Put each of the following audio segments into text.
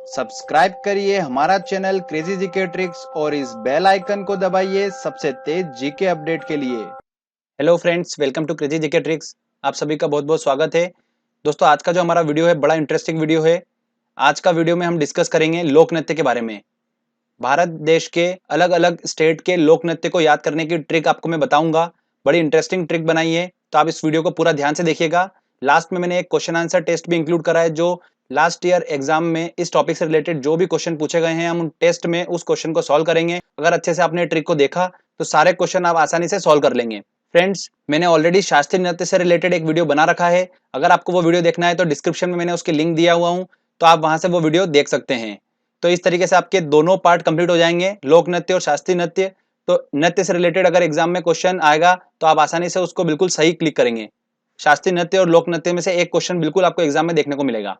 Subscribe करिए हमारा channel crazy GK tricks और इस बेल आइकन को दबाइए सबसे तेज जीके अपडेट के लिए। Hello friends, welcome to crazy GK tricks. आप सभी का बहुत बहुत स्वागत है। दोस्तों, आज का जो हमारा वीडियो है बड़ा इंटरेस्टिंग वीडियो है। आज का वीडियो में हम डिस्कस करेंगे लोक नृत्य के बारे में। भारत देश के अलग अलग स्टेट के लोक नृत्य को याद करने की ट्रिक आपको मैं बताऊंगा। बड़ी इंटरेस्टिंग ट्रिक बनाई है, तो आप इस वीडियो को पूरा ध्यान से देखिएगा। लास्ट में मैंने एक क्वेश्चन आंसर टेस्ट भी इंक्लूड करा है, जो लास्ट ईयर एग्जाम में इस टॉपिक से रिलेटेड जो भी क्वेश्चन पूछे गए हैं हम उन टेस्ट में उस क्वेश्चन को सॉल्व करेंगे। अगर अच्छे से आपने ट्रिक को देखा तो सारे क्वेश्चन आप आसानी से सॉल्व कर लेंगे। फ्रेंड्स, मैंने ऑलरेडी शास्त्रीय नृत्य से रिलेटेड एक वीडियो बना रखा है। अगर आपको वो वीडियो देखना है तो डिस्क्रिप्शन में मैंने उसकी लिंक दिया हुआ हूँ, तो आप वहां से वो वीडियो देख सकते हैं। तो इस तरीके से आपके दोनों पार्ट कंप्लीट हो जाएंगे, लोक नृत्य और शास्त्रीय नृत्य। तो नृत्य से रिलेटेड अगर एग्जाम में क्वेश्चन आएगा तो आप आसानी से उसको बिल्कुल सही क्लिक करेंगे। शास्त्रीय नृत्य और लोक नृत्य में से एक क्वेश्चन बिल्कुल आपको एग्जाम में देखने को मिलेगा।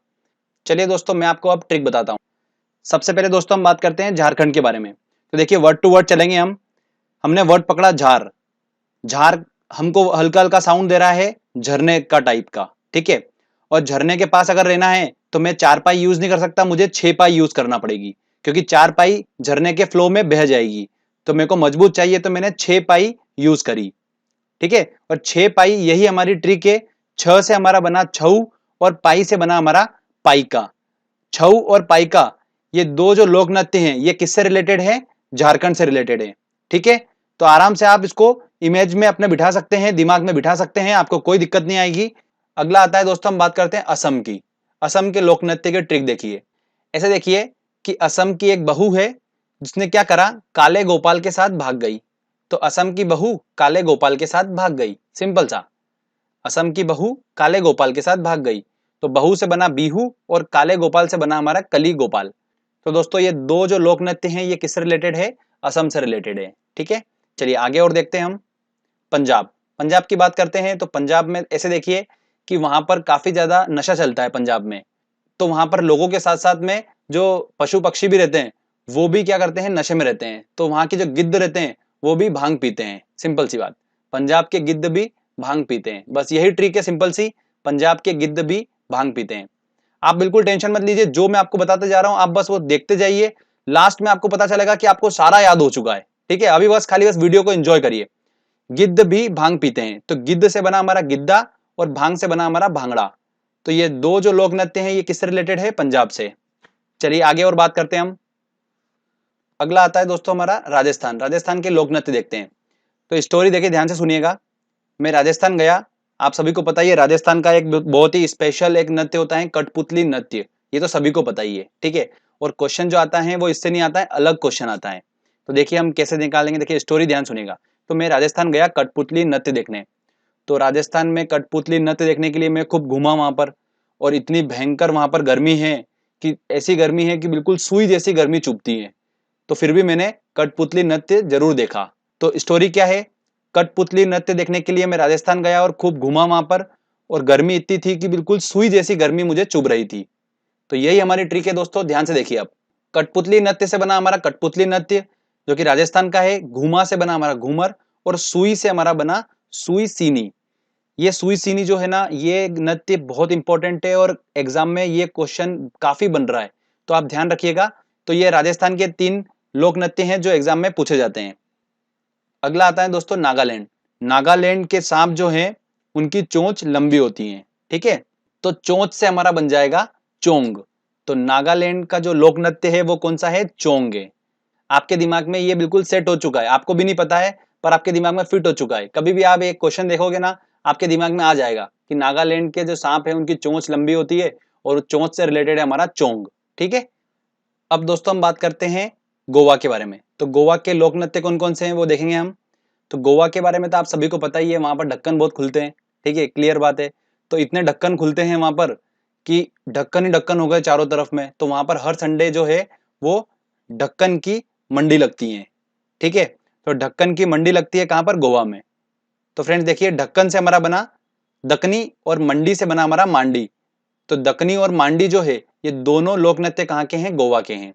चलिए दोस्तों, मैं आपको अब ट्रिक बताता हूँ। सबसे पहले दोस्तों हम बात करते हैं झारखंड के बारे में। तो देखिए, वर्ड टू वर्ड चलेंगे हम। हमने वर्ड पकड़ा झार। झार हमको हल्का हल्का साउंड दे रहा है, झरने का टाइप का, ठीक है। और झरने के पास अगर रहना है तो मैं 4 पाई यूज नहीं कर सकता, मुझे 6 पाई यूज करना पड़ेगी, क्योंकि 4 पाई झरने के फ्लो में बह जाएगी। तो मेरे को मजबूत चाहिए, तो मैंने 6 पाई यूज करी, ठीक है। और 6 पाई यही हमारी ट्रिक है। 6 से हमारा बना छऊ और पाई से बना हमारा पाइका। छऊ और पाइका, ये दो जो लोक नृत्य हैं, ये किससे रिलेटेड है? झारखंड से रिलेटेड है, ठीक है। तो आराम से आप इसको इमेज में अपने बिठा सकते हैं, दिमाग में बिठा सकते हैं, आपको कोई दिक्कत नहीं आएगी। अगला आता है दोस्तों, हम बात करते हैं असम की। असम के लोक नृत्य के ट्रिक देखिए। ऐसे देखिए कि असम की एक बहू है, जिसने क्या करा, काले गोपाल के साथ भाग गई। तो असम की बहू काले गोपाल के साथ भाग गई, सिंपल सा। असम की बहू काले गोपाल के साथ भाग गई। तो बहू से बना बीहू और काले गोपाल से बना हमारा कली गोपाल। तो दोस्तों, ये दो जो लोक नृत्य हैं ये किससे रिलेटेड है? असम से रिलेटेड है, ठीक है। चलिए आगे और देखते हैं हम। पंजाब। पंजाब की बात करते हैं तो पंजाब में ऐसे देखिए कि वहां पर काफी ज्यादा नशा चलता है पंजाब में। तो वहां पर लोगों के साथ साथ में जो पशु पक्षी भी रहते हैं, वो भी क्या करते हैं, नशे में रहते हैं। तो वहां के जो गिद्ध रहते हैं वो भी भांग पीते हैं, सिंपल सी बात। पंजाब के गिद्ध भी भांग पीते हैं, बस यही ट्रिक है सिंपल सी। पंजाब के गिद्ध भी भांग पीते हैं। आप बिल्कुल टेंशन मत लीजिए, जो मैं आपको बताते जा रहा हूं आप बस वो देखते जाइए। लास्ट में आपको पता चलेगा कि आपको सारा याद हो चुका है, ठीक है। अभी बस खाली बस वीडियो को एंजॉय करिए। गिद्ध भी भांग पीते हैं, तो गिद्ध से बना हमारा गिद्दा और भांग से बना हमारा भांगड़ा। तो ये दो जो लोक नृत्य हैं ये किससे रिलेटेड है? पंजाब से। चलिए आगे और बात करते हैं हम। अगला आता है दोस्तों हमारा राजस्थान। राजस्थान के लोक नृत्य देखते हैं। तो स्टोरी देखिए, ध्यान से सुनिएगा। मैं राजस्थान गया। आप सभी को पता ही है राजस्थान का एक बहुत ही स्पेशल एक नृत्य होता है, कठपुतली नृत्य। ये तो सभी को पता ही है, ठीक है। और क्वेश्चन जो आता है वो इससे नहीं आता है, अलग क्वेश्चन आता है। तो देखिए हम कैसे निकालेंगे, देखिए स्टोरी ध्यान सुनिएगा। तो मैं राजस्थान गया कठपुतली नृत्य देखने। तो राजस्थान में कठपुतली नृत्य देखने के लिए मैं खूब घूमा वहां पर। और इतनी भयंकर वहां पर गर्मी है कि ऐसी गर्मी है कि बिल्कुल सुई जैसी गर्मी चुभती है। तो फिर भी मैंने कठपुतली नृत्य जरूर देखा। तो स्टोरी क्या है? कठपुतली नृत्य देखने के लिए मैं राजस्थान गया और खूब घूमा वहां पर। और गर्मी इतनी थी कि बिल्कुल सुई जैसी गर्मी मुझे चुभ रही थी। तो यही हमारी ट्रिक है दोस्तों, ध्यान से देखिए आप। कठपुतली नृत्य से बना हमारा कठपुतली नृत्य, जो कि राजस्थान का है। घूमा से बना हमारा घूमर। और सुई से हमारा बना सुई सीनी। ये सुई सीनी जो है ना, ये नृत्य बहुत इंपॉर्टेंट है और एग्जाम में ये क्वेश्चन काफी बन रहा है, तो आप ध्यान रखिएगा। तो ये राजस्थान के 3 लोक नृत्य हैं जो एग्जाम में पूछे जाते हैं। अगला आता है दोस्तों नागालैंड। नागालैंड के सांप जो हैं उनकी चोंच लंबी होती है, ठीक है। तो चोंच से हमारा बन जाएगा चोंग। तो नागालैंड का जो लोक नृत्य है वो कौन सा है? चोंग है। आपके दिमाग में ये बिल्कुल सेट हो चुका है, आपको भी नहीं पता है पर आपके दिमाग में फिट हो चुका है। कभी भी आप एक क्वेश्चन देखोगे ना, आपके दिमाग में आ जाएगा कि नागालैंड के जो सांप है उनकी चोंच लंबी होती है और चोंच से रिलेटेड है हमारा चोंग, ठीक है। अब दोस्तों हम बात करते हैं गोवा के बारे में। तो गोवा के लोक नृत्य कौन कौन से हैं वो देखेंगे हम। तो गोवा के बारे में तो आप सभी को पता ही है, वहां पर ढक्कन बहुत खुलते हैं, ठीक है, क्लियर बात है। तो इतने ढक्कन खुलते हैं वहां पर कि ढक्कन ही ढक्कन हो गए चारों तरफ में। तो वहां पर हर संडे जो है वो ढक्कन की मंडी लगती है, ठीक है। तो ढक्कन की मंडी लगती है कहां पर? गोवा में। तो फ्रेंड्स देखिए, ढक्कन से हमारा बना दकनी और मंडी से बना हमारा मांडी। तो दकनी और मांडी जो है ये दोनों लोक नृत्य कहां के हैं? गोवा के हैं,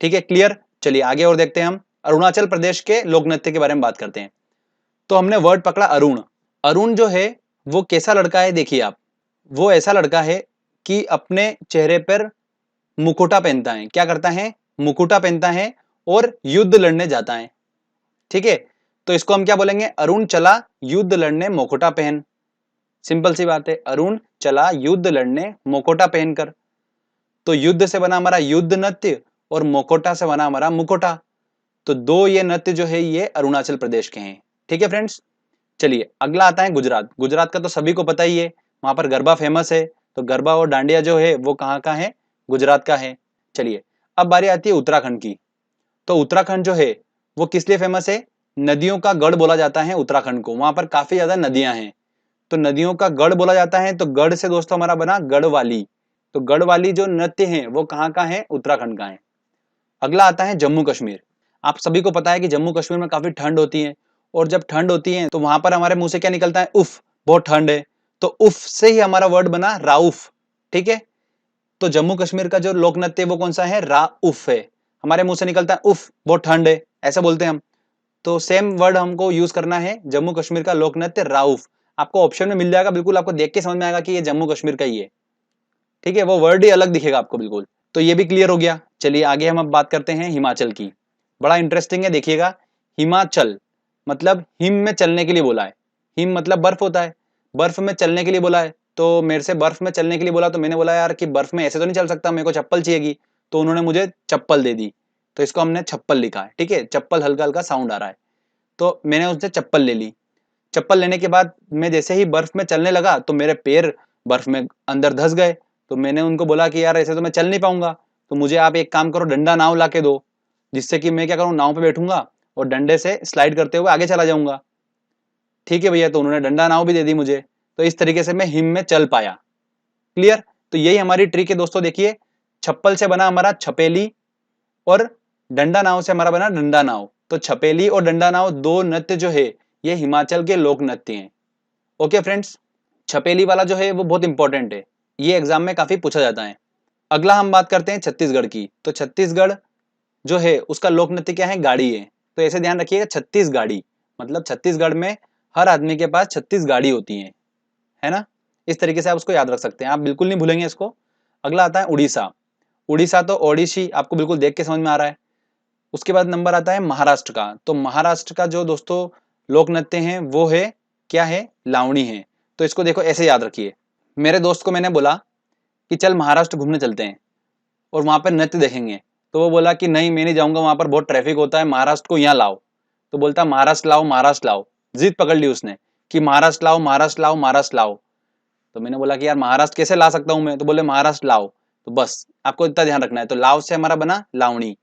ठीक है, क्लियर। चलिए आगे और देखते हैं हम। अरुणाचल प्रदेश के लोक नृत्य के बारे में बात करते हैं। तो हमने वर्ड पकड़ा अरुण। अरुण जो है वो कैसा लड़का है? देखिए आप, वो ऐसा लड़का है कि अपने चेहरे पर मुखौटा पहनता है। क्या करता है? मुखौटा पहनता है और युद्ध लड़ने जाता है। ठीक है, तो इसको हम क्या बोलेंगे? अरुण चला युद्ध लड़ने मुखौटा पहन। सिंपल सी बात है, अरुण चला युद्ध लड़ने मुखौटा पहनकर। तो युद्ध से बना हमारा युद्ध नृत्य और मुखौटा से बना हमारा मुखौटा। तो दो ये नृत्य जो है ये अरुणाचल प्रदेश के हैं। ठीक है फ्रेंड्स, चलिए अगला आता है गुजरात। गुजरात का तो सभी को पता ही है, वहां पर गरबा फेमस है। तो गरबा और डांडिया जो है वो कहाँ का है? गुजरात का है। चलिए अब बारी आती है उत्तराखंड की। तो उत्तराखंड जो है वो किस लिए फेमस है? नदियों का गढ़ बोला जाता है उत्तराखंड को, वहां पर काफी ज्यादा नदियां हैं। तो नदियों का गढ़ बोला जाता है, तो गढ़ से दोस्तों हमारा बना गढ़वाली। तो गढ़वाली जो नृत्य है वो कहाँ का है? उत्तराखंड का है। अगला आता है जम्मू कश्मीर। आप सभी को पता है कि जम्मू कश्मीर में काफी ठंड होती है, और जब ठंड होती है तो वहां पर हमारे मुंह से क्या निकलता है? उफ, बहुत ठंड है। तो उफ से ही हमारा वर्ड बना राउफ। ठीक है, तो जम्मू कश्मीर का जो लोक नृत्य वो कौन सा है? राउफ है। हमारे मुंह से निकलता है उफ, बहुत ठंड है, ऐसा बोलते हैं हम। तो सेम वर्ड हमको यूज करना है, जम्मू कश्मीर का लोक नृत्य राउफ। आपको ऑप्शन में मिल जाएगा, बिल्कुल आपको देख के समझ में आएगा कि ये जम्मू कश्मीर का ही है। ठीक है, वो वर्ड ही अलग दिखेगा आपको बिल्कुल। तो ये भी क्लियर हो गया। चलिए आगे हम अब बात करते हैं हिमाचल की। बड़ा इंटरेस्टिंग है, देखिएगा। हिमाचल मतलब हिम में चलने के लिए बोला है। हिम मतलब बर्फ होता है, बर्फ में चलने के लिए बोला है। तो मेरे से बर्फ में चलने के लिए बोला, तो मैंने बोला यार कि बर्फ में ऐसे तो नहीं चल सकता, मेरे को चप्पल चाहिएगी। तो उन्होंने मुझे चप्पल दे दी, तो इसको हमने छप्पल लिखा है। ठीक है, चप्पल हल्का हल्का साउंड आ रहा है, तो मैंने उससे चप्पल ले ली। चप्पल लेने के बाद मैं जैसे ही बर्फ में चलने लगा तो मेरे पैर बर्फ में अंदर धंस गए। तो मैंने उनको बोला कि यार ऐसे तो मैं चल नहीं पाऊंगा, तो मुझे आप एक काम करो, डंडा नाव ला के दो, जिससे कि मैं क्या करूँ, नाव पे बैठूंगा और डंडे से स्लाइड करते हुए आगे चला जाऊंगा। ठीक है भैया, तो उन्होंने डंडा नाव भी दे दी मुझे। तो इस तरीके से मैं हिम में चल पाया। क्लियर? तो यही हमारी ट्रिक है दोस्तों। देखिए, छप्पल से बना हमारा छपेली और डंडा नाव से हमारा बना डंडा नाव। तो छपेली और डंडा नाव दो नृत्य जो है ये हिमाचल के लोक नृत्य हैं। ओके फ्रेंड्स, छपेली वाला जो है वो बहुत इंपॉर्टेंट है, ये एग्जाम में काफी पूछा जाता है। अगला हम बात करते हैं छत्तीसगढ़ की। तो छत्तीसगढ़ जो है उसका लोक नृत्य क्या है? गाड़ी है। तो ऐसे ध्यान रखिएगा, छत्तीस गाड़ी मतलब छत्तीसगढ़ में हर आदमी के पास 36 गाड़ी होती है ना? इस तरीके से आप उसको याद रख सकते हैं, आप बिल्कुल नहीं भूलेंगे इसको। अगला आता है उड़ीसा। उड़ीसा तो ओडिशी आपको बिल्कुल देख के समझ में आ रहा है। उसके बाद नंबर आता है महाराष्ट्र का। तो महाराष्ट्र का जो दोस्तों लोक नृत्य है वो है क्या है? लावणी है। तो इसको देखो ऐसे याद रखिए। मेरे दोस्त को मैंने बोला कि चल महाराष्ट्र घूमने चलते हैं और वहां पर नृत्य देखेंगे। तो वो बोला कि नहीं मैं नहीं जाऊंगा, वहां पर बहुत ट्रैफिक होता है, महाराष्ट्र को यहाँ लाओ। तो बोलता महाराष्ट्र लाओ, महाराष्ट्र लाओ। जिद पकड़ ली उसने कि महाराष्ट्र लाओ, महाराष्ट्र लाओ, महाराष्ट्र लाओ। तो मैंने बोला कि यार महाराष्ट्र कैसे ला सकता हूं मैं? तो बोले महाराष्ट्र लाओ। तो बस आपको इतना ध्यान रखना है। तो लाओ से हमारा बना लावणी।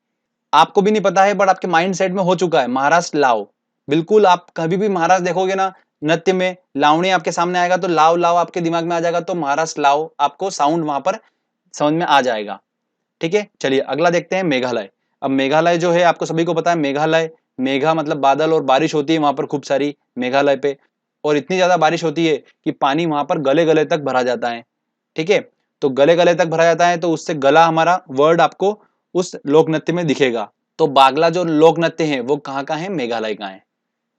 आपको भी नहीं पता है बट आपके माइंड सेट में हो चुका है महाराष्ट्र लाओ। बिल्कुल, आप कभी भी महाराष्ट्र देखोगे ना नृत्य में, लावणी आपके सामने आएगा तो लाओ लाओ आपके दिमाग में आ जाएगा, तो महाराष्ट्र लाओ आपको साउंड वहां पर समझ में आ जाएगा। ठीक है, चलिए अगला देखते हैं मेघालय। अब मेघालय जो है आपको सभी को पता है, मेघालय, मेघा मतलब बादल, और बारिश होती है वहां पर खूब सारी मेघालय पे, और इतनी ज्यादा बारिश होती है कि पानी वहां पर गले गले तक भरा जाता है। ठीक है, तो गले गले तक भरा जाता है, तो उससे गला हमारा वर्ड आपको उस लोक नृत्य में दिखेगा। तो बागला जो लोक नृत्य है वो कहाँ का है? मेघालय का है।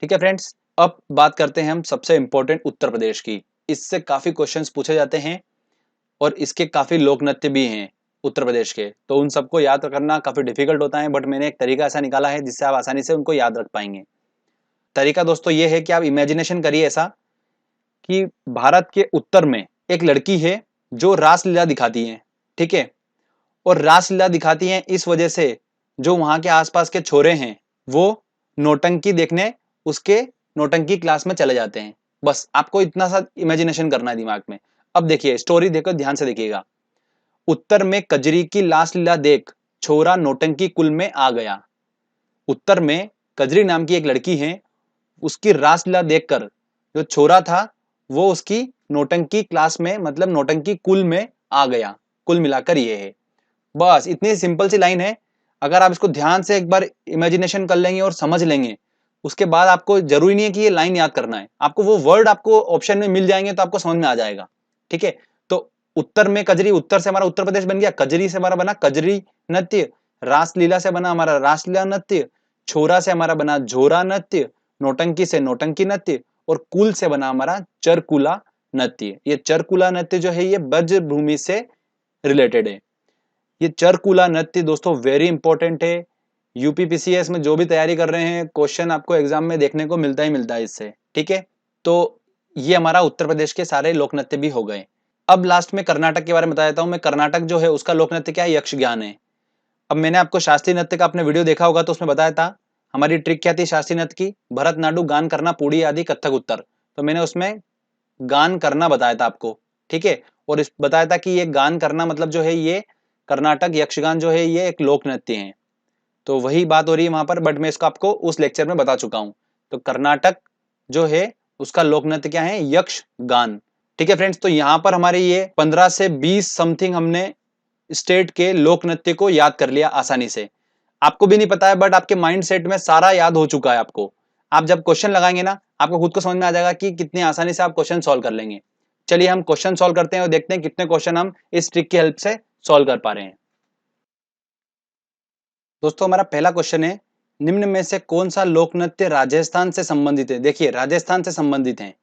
ठीक है फ्रेंड्स, अब बात करते हैं हम सबसे इंपॉर्टेंट उत्तर प्रदेश की। इससे काफी क्वेश्चंस पूछे जाते हैं और इसके काफी लोक नृत्य भी हैं उत्तर प्रदेश के, तो उन सबको याद करना काफी डिफिकल्ट होता है, बट मैंने एक तरीका ऐसा निकाला है जिससे आप आसानी से उनको याद रख पाएंगे। तरीका दोस्तों ये है कि आप इमेजिनेशन करिए ऐसा कि भारत के उत्तर में एक लड़की है जो रासलीला दिखाती है। ठीक है, और रासलीला दिखाती है इस वजह से जो वहां के आसपास के छोरे हैं वो नौटंकी देखने उसके नौटंकी क्लास में चले जाते हैं। बस आपको इतना सा इमेजिनेशन करना है दिमाग में। अब देखिए स्टोरी देखो, ध्यान से देखिएगा। उत्तर में कजरी की लाश लीला देख छोरा नौटंकी कुल में आ गया। उत्तर में कजरी नाम की एक लड़की है, उसकी रासलीला देखकर जो छोरा था वो उसकी नौटंकी क्लास में मतलब नौटंकी कुल में आ गया। कुल मिलाकर ये है। बस इतनी सिंपल सी लाइन है। अगर आप इसको ध्यान से एक बार इमेजिनेशन कर लेंगे और समझ लेंगे, उसके बाद आपको जरूरी नहीं है कि ये लाइन याद करना है, आपको वो वर्ड आपको ऑप्शन में मिल जाएंगे तो आपको समझ में आ जाएगा। ठीक है, तो उत्तर में कजरी, उत्तर से हमारा उत्तर प्रदेश बन गया, कजरी से हमारा बना कजरी नृत्य, रासलीला से बना हमारा रासलीला नृत्य, छोरा से हमारा बना झोरा नृत्य, नौटंकी से नौटंकी नृत्य, और कुल से बना हमारा चरकुला नृत्य। ये चरकुला नृत्य जो है ये ब्रज भूमि से रिलेटेड है। ये चरकुला नृत्य दोस्तों वेरी इंपॉर्टेंट है। यूपीपीसीएस में जो भी तैयारी कर रहे हैं, क्वेश्चन आपको एग्जाम में देखने को मिलता है इससे, ठीक है। तो ये हमारा उत्तर प्रदेश के सारे लोक नृत्य भी हो गए। अब लास्ट में कर्नाटक के बारे में बता देता हूँ मैं। कर्नाटक जो है उसका लोक नृत्य क्या है, यक्षगान है। अब मैंने आपको शास्त्रीय नृत्य का आपने वीडियो देखा होगा, तो उसमें बताया था हमारी ट्रिक क्या थी शास्त्रीय नृत्य की, भरतनाट्यम, गान करना, पुड़ी आदि, कथक उत्तर। तो मैंने उसमें गान करना बताया था आपको, ठीक है। और इस बताया था कि ये गान करना मतलब जो है ये कर्नाटक यक्षगान जो है ये एक लोक नृत्य है। तो वही बात हो रही है वहां पर, बट मैं इसको आपको उस लेक्चर में बता चुका हूं। तो कर्नाटक जो है उसका लोक नृत्य क्या है, यक्ष गान, ठीक है फ्रेंड्स। तो यहाँ पर हमारे ये 15 से 20 समथिंग हमने स्टेट के लोक नृत्य को याद कर लिया आसानी से। आपको भी नहीं पता है, बट आपके माइंड सेट में सारा याद हो चुका है आपको। आप जब क्वेश्चन लगाएंगे ना, आपको खुद को समझ में आ जाएगा कि कितनी आसानी से आप क्वेश्चन सॉल्व कर लेंगे। चलिए हम क्वेश्चन सॉल्व करते हैं और देखते हैं कितने क्वेश्चन हम इस ट्रिक की हेल्प से सॉल्व कर पा रहे हैं। दोस्तों हमारा पहला क्वेश्चन है, निम्न में से कौन सा लोक नृत्य राजस्थान से संबंधित है। देखिए राजस्थान से संबंधित है,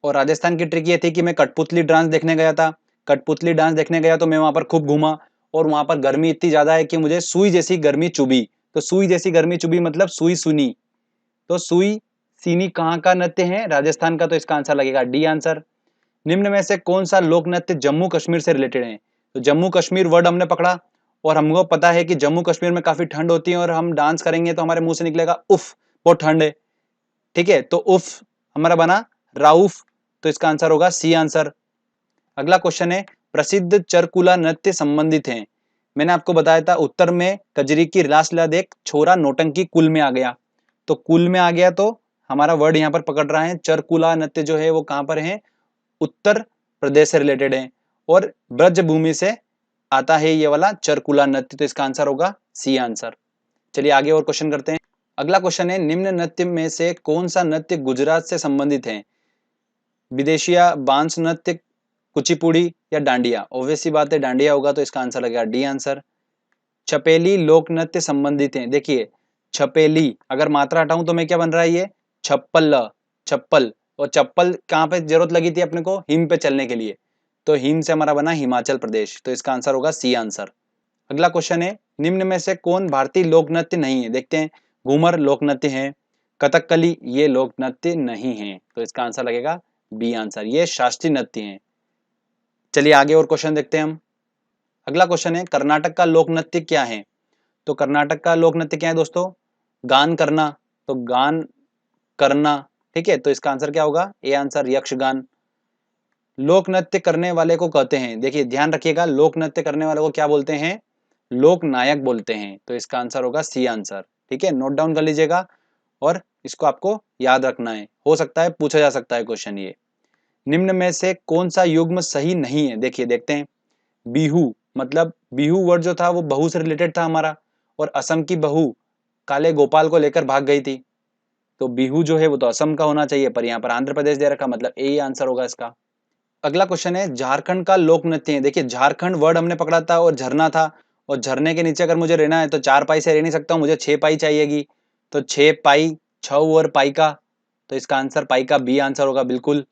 और राजस्थान की ट्रिक ये थी कि मैं कठपुतली डांस देखने गया था। कठपुतली डांस देखने गया तो मैं वहां पर खूब घूमा, और वहां पर गर्मी इतनी ज्यादा है कि मुझे सुई जैसी गर्मी चुभी। तो सुई जैसी गर्मी चुभी मतलब सुई सुनी। तो सुई सीनी कहाँ का नृत्य है, राजस्थान का। तो इसका आंसर लगेगा डी आंसर। निम्न में से कौन सा लोक नृत्य जम्मू कश्मीर से रिलेटेड है। तो जम्मू कश्मीर वर्ड हमने पकड़ा, और हमको पता है कि जम्मू कश्मीर में काफी ठंड होती है, और हम डांस करेंगे तो हमारे मुंह से निकलेगा उफ, बहुत ठंड है, ठीक है। तो उफ हमारा बना राउफ। तो इसका आंसर होगा सी आंसर। अगला क्वेश्चन है, प्रसिद्ध चरकुला नृत्य संबंधित है। मैंने आपको बताया था उत्तर में कजरी की रासलीला देख छोरा नौटंकी कुल में आ गया। तो कुल में आ गया, तो हमारा वर्ड यहाँ पर पकड़ रहा है। चरकुला नृत्य जो है वो कहां पर है, उत्तर प्रदेश से रिलेटेड है, और ब्रज भूमि से आता है ये वाला चरकुला नृत्य। तो इसका आंसर होगा सी आंसर। चलिए आगे और क्वेश्चन करते हैं। अगला क्वेश्चन है, निम्न नृत्य में से कौन सा नृत्य गुजरात से संबंधित है। विदेशिया, बांस नृत्य, कुचिपुड़ी या डांडिया। ऑब्वियस सी बात है डांडिया होगा, तो इसका आंसर लगेगा डी आंसर। छपेली लोक नृत्य संबंधित है। देखिए छपेली अगर मात्रा हटाऊं तो मैं क्या बन रहा है, ये छप्पल, छप्पल। और चप्पल कहाँ पे जरूरत लगी थी अपने को, हिम पे चलने के लिए। तो हिम से हमारा बना हिमाचल प्रदेश। तो इसका आंसर होगा सी आंसर। अगला क्वेश्चन है, निम्न में से कौन भारतीय लोक नृत्य नहीं है। देखते हैं, घूमर लोक नृत्य है, कथकली ये लोक नृत्य नहीं है। तो इसका आंसर लगेगा बी आंसर, ये शास्त्रीय नृत्य है। चलिए आगे और क्वेश्चन देखते हैं हम। अगला क्वेश्चन है, कर्नाटक का लोक नृत्य क्या है। तो कर्नाटक का लोक नृत्य क्या है दोस्तों, गान करना। तो गान करना, ठीक है। तो इसका आंसर क्या होगा, ए आंसर यक्षगान। लोक नृत्य करने वाले को कहते हैं, देखिए ध्यान रखिएगा, लोक नृत्य करने वाले को क्या बोलते हैं, लोक नायक बोलते हैं। तो इसका आंसर होगा सी आंसर, ठीक है। नोट डाउन कर लीजिएगा, और इसको आपको याद रखना है, हो सकता है पूछा जा सकता है क्वेश्चन ये। निम्न में से कौन सा युग्म सही नहीं है। देखिए देखते हैं, बिहू मतलब बिहू वर्ड जो था वो बहू से रिलेटेड था हमारा, और असम की बहू काले गोपाल को लेकर भाग गई थी। तो बिहू जो है वो तो असम का होना चाहिए, पर यहाँ पर आंध्र प्रदेश दे रखा, मतलब ए आंसर होगा इसका। अगला क्वेश्चन है, झारखंड का लोक नृत्य है। देखिए झारखंड वर्ड हमने पकड़ा था और झरना था, और झरने के नीचे अगर मुझे रहना है तो 4 पाई से रह नहीं सकता हूँ, मुझे 6 पाई चाहिएगी। तो 6 पाई, 6 और पाई का। तो इसका आंसर पाई का बी आंसर होगा बिल्कुल।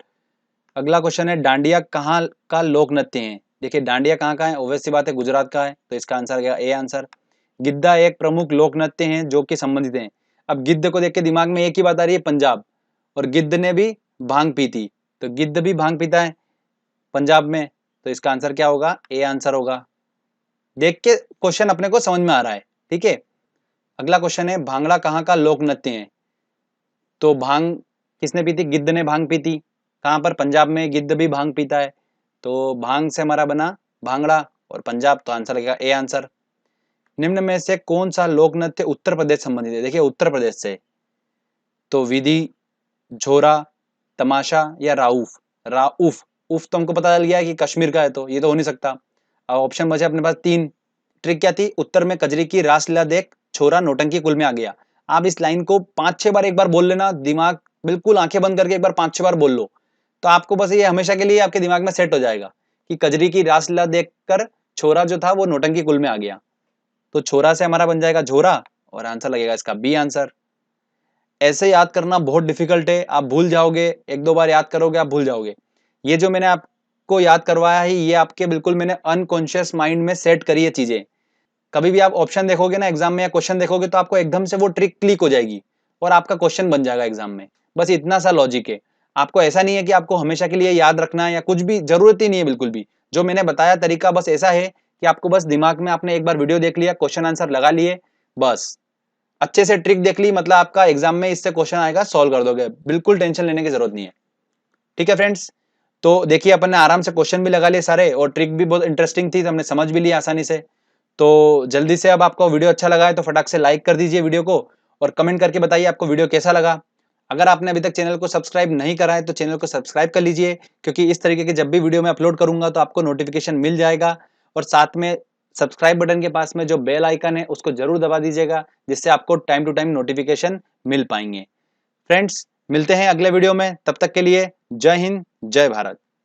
अगला क्वेश्चन है, डांडिया कहाँ का लोक नृत्य है। देखिए डांडिया कहाँ का है, ऑब्वियस सी बात है गुजरात का है। तो इसका आंसर गया ए आंसर। गिद्धा एक प्रमुख लोक नृत्य है जो कि संबंधित है। अब गिद्ध को देख के दिमाग में एक ही बात आ रही है, पंजाब। और गिद्ध ने भी भांग पी थी, तो गिद्ध भी भांग पीता है पंजाब में। तो इसका आंसर क्या होगा, ए आंसर होगा। देख के क्वेश्चन अपने को समझ में आ रहा है, ठीक है। अगला क्वेश्चन है, भांगड़ा कहाँ का लोक नृत्य है। तो भांग किसने पी थी, गिद्ध ने भांग पी थी। कहाँ पर, पंजाब में गिद्ध भी भांग पीता है। तो भांग से हमारा बना भांगड़ा, और पंजाब। तो आंसर लगेगा ए आंसर। निम्न में से कौन सा लोक नृत्य उत्तर प्रदेश संबंधित है। देखिए उत्तर प्रदेश से, तो विधि, झोरा, तमाशा या राउफ। राउफ, उफ तो हमको पता चल गया कि कश्मीर का है, तो ये तो हो नहीं सकता। अब ऑप्शन बचे अपने पास 3। ट्रिक क्या थी, उत्तर में कजरी की रासलीला देख छोरा नौटंकी कुल में आ गया। आप इस लाइन को 5-6 बार एक बार बोल लेना, दिमाग बिल्कुल आंखें बंद करके एक बार 5-6 बार बोल लो, तो आपको बस ये हमेशा के लिए आपके दिमाग में सेट हो जाएगा कि कजरी की रासलीला देखकर छोरा जो था वो नौटंकी कुल में आ गया। तो छोरा से हमारा बन जाएगा झोरा, और आंसर लगेगा इसका बी आंसर। ऐसे याद करना बहुत डिफिकल्ट है, आप भूल जाओगे, 1-2 बार याद करोगे आप भूल जाओगे। ये जो मैंने आप आपको याद करवाया है, ये आपके बिल्कुल मैंने अनकॉन्शियस माइंड में सेट करी है चीजें। कभी भी आप ऑप्शन देखोगे ना एग्जाम में या क्वेश्चन देखोगे तो आपको एकदम से वो ट्रिक क्लिक हो जाएगी और आपका क्वेश्चन बन जाएगा एग्जाम में। बस इतना सा लॉजिक है। आपको ऐसा नहीं है कि आपको हमेशा के लिए याद रखना है या कुछ भी, जरूरत ही नहीं है बिल्कुल भी। जो मैंने बताया तरीका बस ऐसा है कि आपको बस दिमाग में आपने एक बार वीडियो देख लिया, क्वेश्चन आंसर लगा लिए, बस अच्छे से ट्रिक देख ली, मतलब आपका एग्जाम में इससे क्वेश्चन आएगा, सॉल्व कर दोगे, बिल्कुल टेंशन लेने की जरूरत नहीं है। ठीक है फ्रेंड्स, तो देखिए अपन ने आराम से क्वेश्चन भी लगा लिए सारे और ट्रिक भी बहुत इंटरेस्टिंग थी, तो हमने समझ भी लिया आसानी से। तो जल्दी से, अब आपको वीडियो अच्छा लगा है तो फटाक से लाइक कर दीजिए वीडियो को और कमेंट करके बताइए आपको वीडियो कैसा लगा। अगर आपने अभी तक चैनल को सब्सक्राइब नहीं करा है तो चैनल को सब्सक्राइब कर लीजिए, क्योंकि इस तरीके के जब भी वीडियो मैं अपलोड करूंगा तो आपको नोटिफिकेशन मिल जाएगा। और साथ में सब्सक्राइब बटन के पास में जो बेल आइकन है उसको जरूर दबा दीजिएगा, जिससे आपको टाइम टू टाइम नोटिफिकेशन मिल पाएंगे। फ्रेंड्स, मिलते हैं अगले वीडियो में, तब तक के लिए जय हिंद, जय भारत।